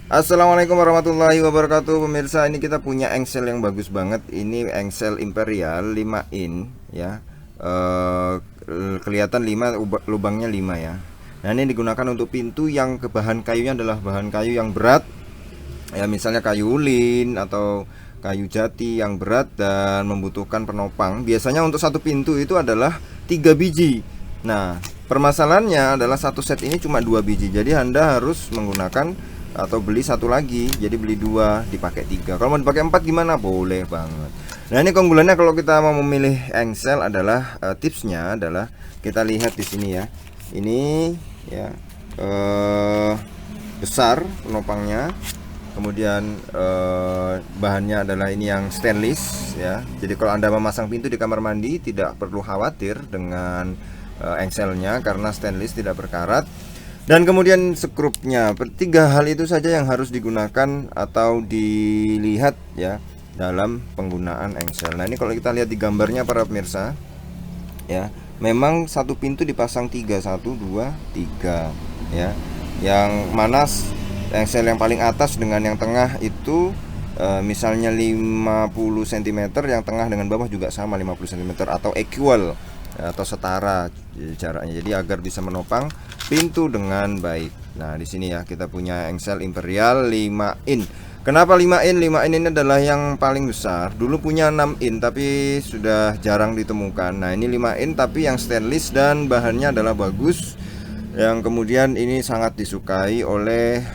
Assalamualaikum warahmatullahi wabarakatuh. Pemirsa, ini kita punya engsel yang bagus banget. Ini engsel Imperial 5 in ya. Eh, Kelihatan 5, lubangnya 5 ya. Nah, ini digunakan untuk pintu yang bahan kayunya adalah bahan kayu yang berat. Ya, misalnya kayu ulin atau kayu jati yang berat dan membutuhkan penopang. Biasanya untuk satu pintu itu adalah 3 biji. Nah, permasalahannya adalah satu set ini cuma 2 biji. Jadi Anda harus menggunakan atau beli satu lagi, jadi beli 2 dipakai 3. Kalau mau dipakai 4 gimana? Boleh banget. Nah, ini keunggulannya kalau kita mau memilih engsel adalah tipsnya adalah kita lihat di sini ya. Ini ya besar penopangnya. Kemudian bahannya adalah ini yang stainless ya. Jadi kalau Anda memasang pintu di kamar mandi tidak perlu khawatir dengan engselnya karena stainless tidak berkarat. Dan kemudian skrupnya, 3 hal itu saja yang harus digunakan atau dilihat ya dalam penggunaan engsel. Nah, ini kalau kita lihat di gambarnya para pemirsa ya, memang satu pintu dipasang 3, 1, 2, 3 ya. Yang mana engsel yang paling atas dengan yang tengah itu misalnya 50 cm, yang tengah dengan bawah juga sama 50 cm atau equal atau setara jaraknya. Jadi agar bisa menopang pintu dengan baik. Nah, di sini ya kita punya engsel Imperial 5 in. Kenapa 5 in? 5 in ini adalah yang paling besar. Dulu punya 6 in tapi sudah jarang ditemukan. Nah, ini 5 in tapi yang stainless dan bahannya adalah bagus. Yang kemudian ini sangat disukai oleh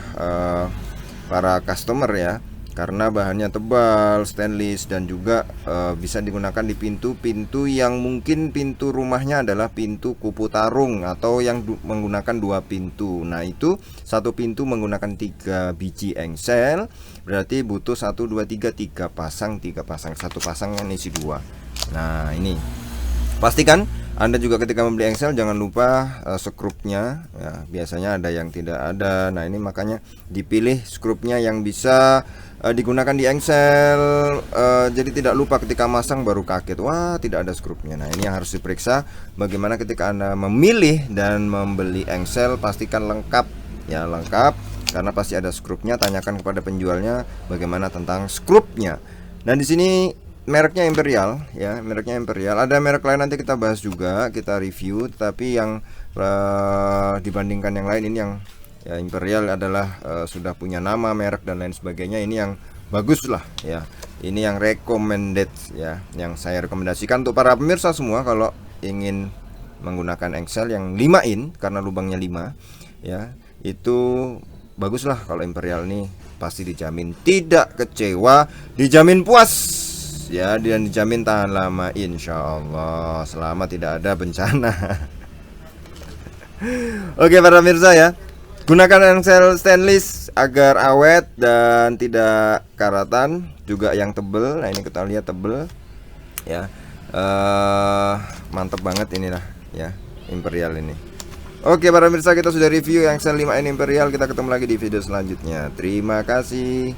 para customer ya, karena bahannya tebal, stainless, dan juga bisa digunakan di pintu-pintu yang mungkin pintu rumahnya adalah pintu kupu tarung atau yang menggunakan 2 pintu. Nah, itu satu pintu menggunakan 3 biji engsel, berarti butuh 1, 2, 3 pasang, 3 pasang, satu pasang yang isi 2. Nah, ini pastikan Anda juga ketika membeli engsel jangan lupa skrupnya ya, biasanya ada yang tidak ada. Nah, ini makanya dipilih skrupnya yang bisa digunakan di engsel, jadi tidak lupa ketika masang baru kaget, wah tidak ada skrupnya. Nah, ini yang harus diperiksa. Bagaimana ketika Anda memilih dan membeli engsel, pastikan lengkap ya, lengkap, karena pasti ada skrupnya. Tanyakan kepada penjualnya bagaimana tentang skrupnya. Nah, di sini mereknya Imperial ya, mereknya Imperial. Ada merek lain nanti kita bahas juga, kita review. Tetapi yang dibandingkan yang lain, ini yang ya, Imperial adalah sudah punya nama, merek dan lain sebagainya. Ini yang bagus lah ya. Ini yang recommended ya, yang saya rekomendasikan untuk para pemirsa semua kalau ingin menggunakan engsel yang 5 in karena lubangnya 5 ya. Itu baguslah kalau Imperial nih, pasti dijamin tidak kecewa, dijamin puas ya, dan dijamin tahan lama insya Allah selama tidak ada bencana. Oke para pemirsa ya, gunakan engsel stainless agar awet dan tidak karatan, juga yang tebel. Nah, ini kita lihat tebel ya, mantep banget inilah ya Imperial ini. Oke para pemirsa, kita sudah review engsel 5 in Imperial. Kita ketemu lagi di video selanjutnya. Terima kasih.